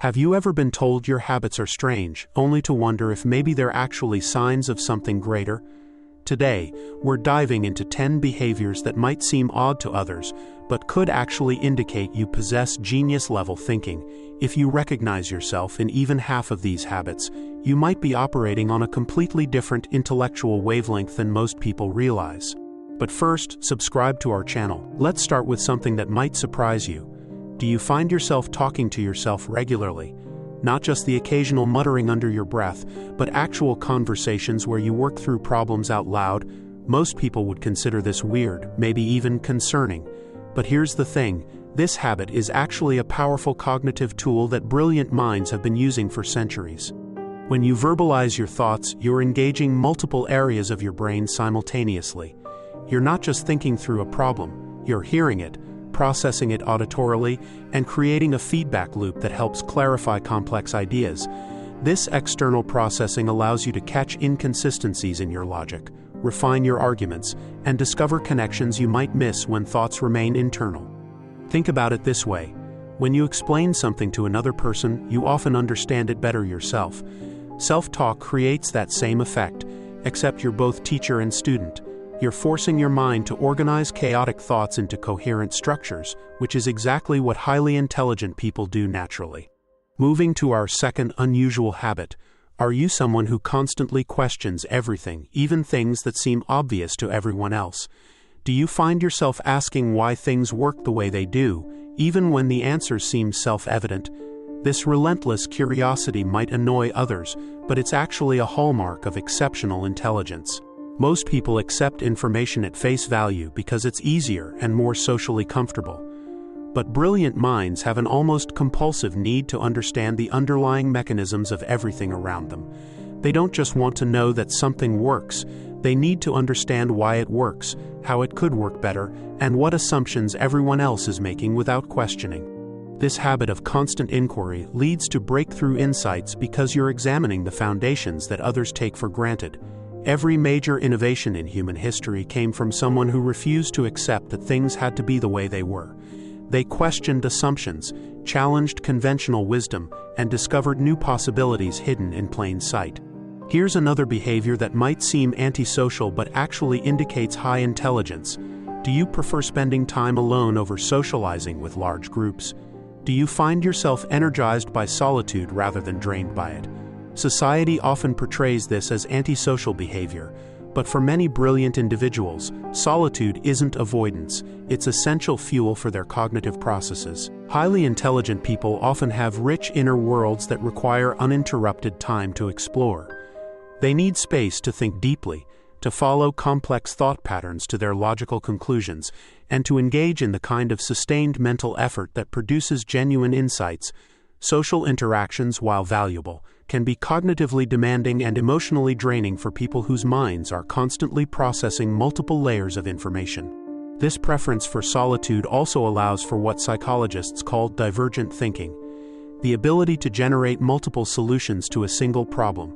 Have you ever been told your habits are strange, only to wonder if maybe they're actually signs of something greater? Today, we're diving into 10 behaviors that might seem odd to others, but could actually indicate you possess genius-level thinking. If you recognize yourself in even half of these habits, you might be operating on a completely different intellectual wavelength than most people realize. But first, subscribe to our channel. Let's start with something that might surprise you. Do you find yourself talking to yourself regularly? Not just the occasional muttering under your breath, but actual conversations where you work through problems out loud. Most people would consider this weird, maybe even concerning. But here's the thing, this habit is actually a powerful cognitive tool that brilliant minds have been using for centuries. When you verbalize your thoughts, you're engaging multiple areas of your brain simultaneously. You're not just thinking through a problem, you're hearing it, processing it auditorily, and creating a feedback loop that helps clarify complex ideas. This external processing allows you to catch inconsistencies in your logic, refine your arguments, and discover connections you might miss when thoughts remain internal. Think about it this way. When you explain something to another person, you often understand it better yourself. Self-talk creates that same effect, except you're both teacher and student. You're forcing your mind to organize chaotic thoughts into coherent structures, which is exactly what highly intelligent people do naturally. Moving to our second unusual habit, are you someone who constantly questions everything, even things that seem obvious to everyone else? Do you find yourself asking why things work the way they do, even when the answers seem self-evident? This relentless curiosity might annoy others, but it's actually a hallmark of exceptional intelligence. Most people accept information at face value because it's easier and more socially comfortable. But brilliant minds have an almost compulsive need to understand the underlying mechanisms of everything around them. They don't just want to know that something works, they need to understand why it works, how it could work better, and what assumptions everyone else is making without questioning. This habit of constant inquiry leads to breakthrough insights because you're examining the foundations that others take for granted. Every major innovation in human history came from someone who refused to accept that things had to be the way they were. They questioned assumptions, challenged conventional wisdom, and discovered new possibilities hidden in plain sight. Here's another behavior that might seem antisocial but actually indicates high intelligence. Do you prefer spending time alone over socializing with large groups? Do you find yourself energized by solitude rather than drained by it? Society often portrays this as antisocial behavior, but for many brilliant individuals, solitude isn't avoidance, it's essential fuel for their cognitive processes. Highly intelligent people often have rich inner worlds that require uninterrupted time to explore. They need space to think deeply, to follow complex thought patterns to their logical conclusions, and to engage in the kind of sustained mental effort that produces genuine insights. Social interactions, while valuable, can be cognitively demanding and emotionally draining for people whose minds are constantly processing multiple layers of information. This preference for solitude also allows for what psychologists call divergent thinking, the ability to generate multiple solutions to a single problem.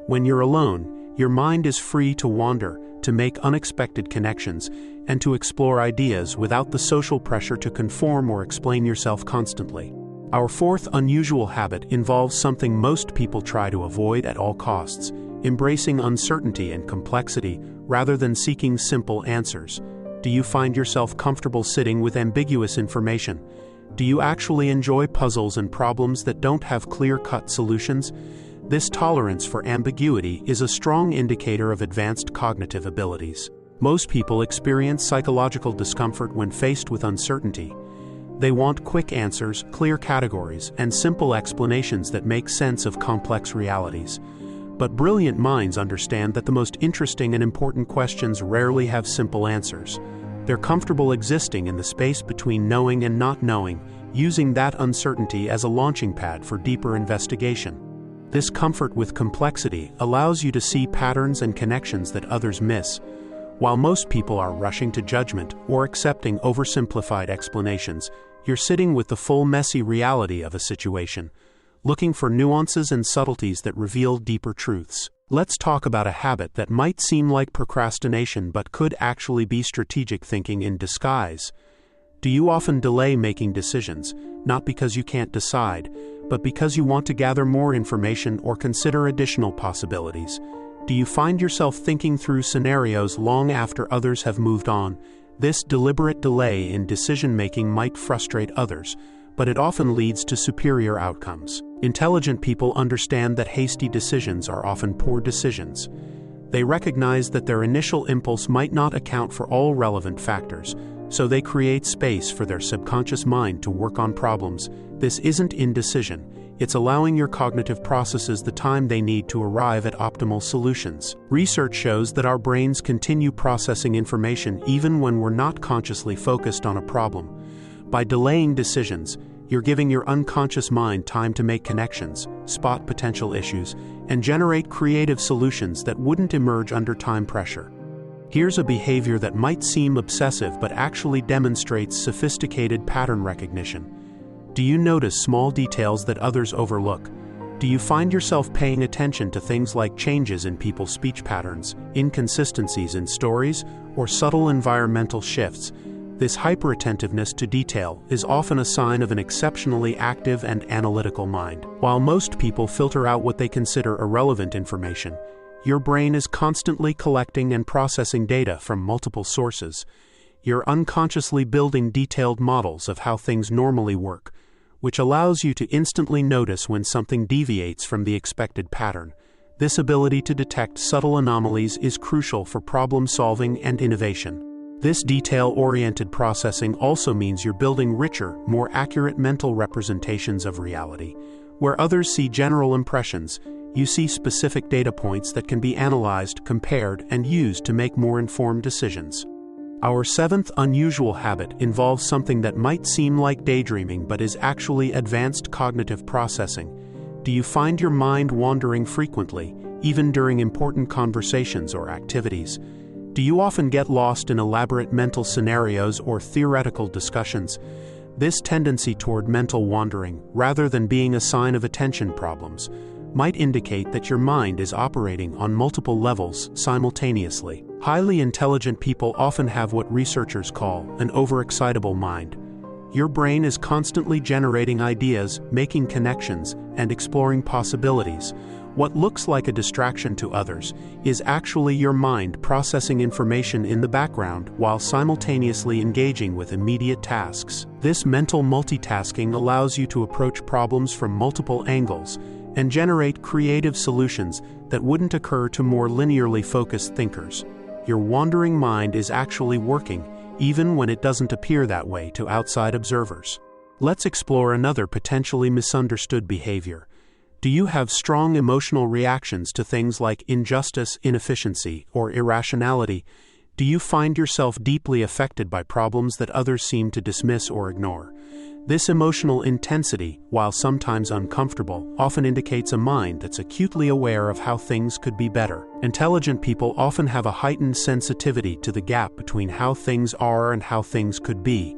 When you're alone, your mind is free to wander, to make unexpected connections, and to explore ideas without the social pressure to conform or explain yourself constantly. Our fourth unusual habit involves something most people try to avoid at all costs, embracing uncertainty and complexity rather than seeking simple answers. Do you find yourself comfortable sitting with ambiguous information? Do you actually enjoy puzzles and problems that don't have clear-cut solutions? This tolerance for ambiguity is a strong indicator of advanced cognitive abilities. Most people experience psychological discomfort when faced with uncertainty. They want quick answers, clear categories, and simple explanations that make sense of complex realities. But brilliant minds understand that the most interesting and important questions rarely have simple answers. They're comfortable existing in the space between knowing and not knowing, using that uncertainty as a launching pad for deeper investigation. This comfort with complexity allows you to see patterns and connections that others miss. While most people are rushing to judgment or accepting oversimplified explanations, you're sitting with the full messy reality of a situation, looking for nuances and subtleties that reveal deeper truths. Let's talk about a habit that might seem like procrastination but could actually be strategic thinking in disguise. Do you often delay making decisions, not because you can't decide, but because you want to gather more information or consider additional possibilities. Do you find yourself thinking through scenarios long after others have moved on? This deliberate delay in decision-making might frustrate others, but it often leads to superior outcomes. Intelligent people understand that hasty decisions are often poor decisions. They recognize that their initial impulse might not account for all relevant factors, so they create space for their subconscious mind to work on problems. This isn't indecision. It's allowing your cognitive processes the time they need to arrive at optimal solutions. Research shows that our brains continue processing information even when we're not consciously focused on a problem. By delaying decisions, you're giving your unconscious mind time to make connections, spot potential issues, and generate creative solutions that wouldn't emerge under time pressure. Here's a behavior that might seem obsessive but actually demonstrates sophisticated pattern recognition. Do you notice small details that others overlook? Do you find yourself paying attention to things like changes in people's speech patterns, inconsistencies in stories, or subtle environmental shifts? This hyperattentiveness to detail is often a sign of an exceptionally active and analytical mind. While most people filter out what they consider irrelevant information, your brain is constantly collecting and processing data from multiple sources. You're unconsciously building detailed models of how things normally work, which allows you to instantly notice when something deviates from the expected pattern. This ability to detect subtle anomalies is crucial for problem solving and innovation. This detail-oriented processing also means you're building richer, more accurate mental representations of reality. Where others see general impressions, you see specific data points that can be analyzed, compared, and used to make more informed decisions. Our seventh unusual habit involves something that might seem like daydreaming but is actually advanced cognitive processing. Do you find your mind wandering frequently, even during important conversations or activities? Do you often get lost in elaborate mental scenarios or theoretical discussions? This tendency toward mental wandering, rather than being a sign of attention problems, might indicate that your mind is operating on multiple levels simultaneously. Highly intelligent people often have what researchers call an overexcitable mind. Your brain is constantly generating ideas, making connections, and exploring possibilities. What looks like a distraction to others is actually your mind processing information in the background while simultaneously engaging with immediate tasks. This mental multitasking allows you to approach problems from multiple angles and generate creative solutions that wouldn't occur to more linearly focused thinkers. Your wandering mind is actually working, even when it doesn't appear that way to outside observers. Let's explore another potentially misunderstood behavior. Do you have strong emotional reactions to things like injustice, inefficiency, or irrationality? Do you find yourself deeply affected by problems that others seem to dismiss or ignore? This emotional intensity, while sometimes uncomfortable, often indicates a mind that's acutely aware of how things could be better. Intelligent people often have a heightened sensitivity to the gap between how things are and how things could be.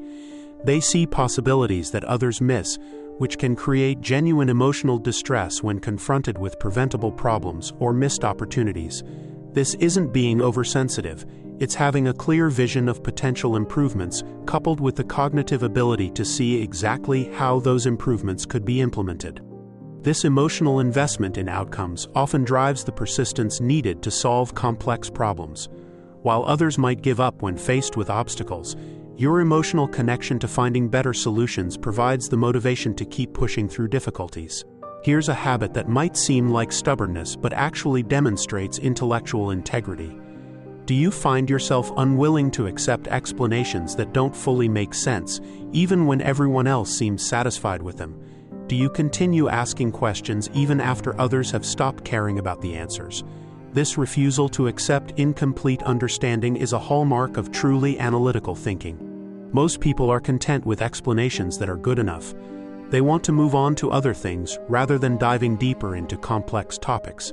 They see possibilities that others miss, which can create genuine emotional distress when confronted with preventable problems or missed opportunities. This isn't being oversensitive. It's having a clear vision of potential improvements, coupled with the cognitive ability to see exactly how those improvements could be implemented. This emotional investment in outcomes often drives the persistence needed to solve complex problems. While others might give up when faced with obstacles, your emotional connection to finding better solutions provides the motivation to keep pushing through difficulties. Here's a habit that might seem like stubbornness but actually demonstrates intellectual integrity. Do you find yourself unwilling to accept explanations that don't fully make sense, even when everyone else seems satisfied with them? Do you continue asking questions even after others have stopped caring about the answers? This refusal to accept incomplete understanding is a hallmark of truly analytical thinking. Most people are content with explanations that are good enough. They want to move on to other things rather than diving deeper into complex topics.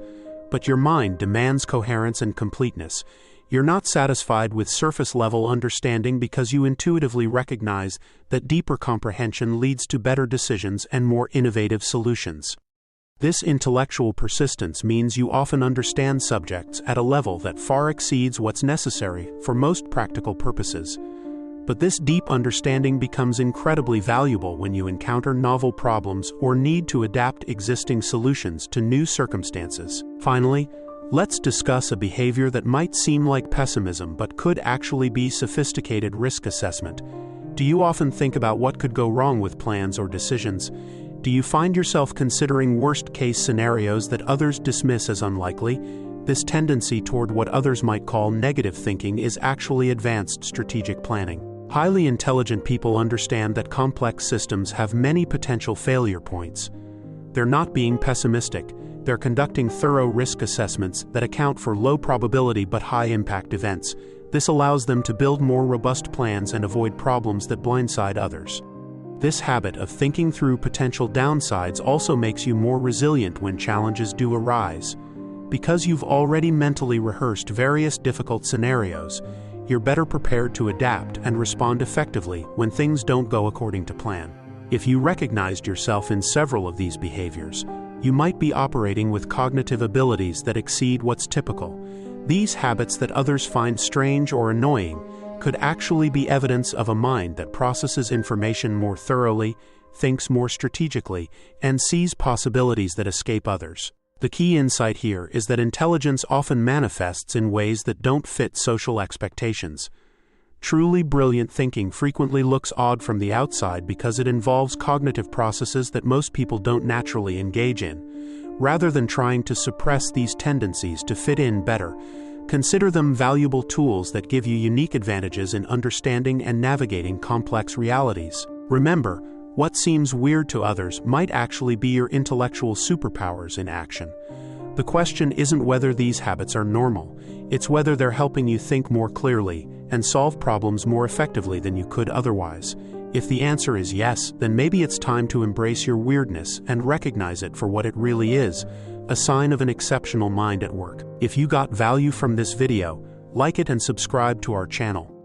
But your mind demands coherence and completeness. You're not satisfied with surface-level understanding because you intuitively recognize that deeper comprehension leads to better decisions and more innovative solutions. This intellectual persistence means you often understand subjects at a level that far exceeds what's necessary for most practical purposes. But this deep understanding becomes incredibly valuable when you encounter novel problems or need to adapt existing solutions to new circumstances. Finally, let's discuss a behavior that might seem like pessimism but could actually be sophisticated risk assessment. Do you often think about what could go wrong with plans or decisions? Do you find yourself considering worst-case scenarios that others dismiss as unlikely? This tendency toward what others might call negative thinking is actually advanced strategic planning. Highly intelligent people understand that complex systems have many potential failure points. They're not being pessimistic. They're conducting thorough risk assessments that account for low probability but high impact events. This allows them to build more robust plans and avoid problems that blindside others. This habit of thinking through potential downsides also makes you more resilient when challenges do arise. Because you've already mentally rehearsed various difficult scenarios, you're better prepared to adapt and respond effectively when things don't go according to plan. If you recognized yourself in several of these behaviors, you might be operating with cognitive abilities that exceed what's typical. These habits that others find strange or annoying could actually be evidence of a mind that processes information more thoroughly, thinks more strategically, and sees possibilities that escape others. The key insight here is that intelligence often manifests in ways that don't fit social expectations. Truly brilliant thinking frequently looks odd from the outside because it involves cognitive processes that most people don't naturally engage in. Rather than trying to suppress these tendencies to fit in better, consider them valuable tools that give you unique advantages in understanding and navigating complex realities. Remember, what seems weird to others might actually be your intellectual superpowers in action. The question isn't whether these habits are normal, it's whether they're helping you think more clearly and solve problems more effectively than you could otherwise. If the answer is yes, then maybe it's time to embrace your weirdness and recognize it for what it really is, a sign of an exceptional mind at work. If you got value from this video, like it and subscribe to our channel.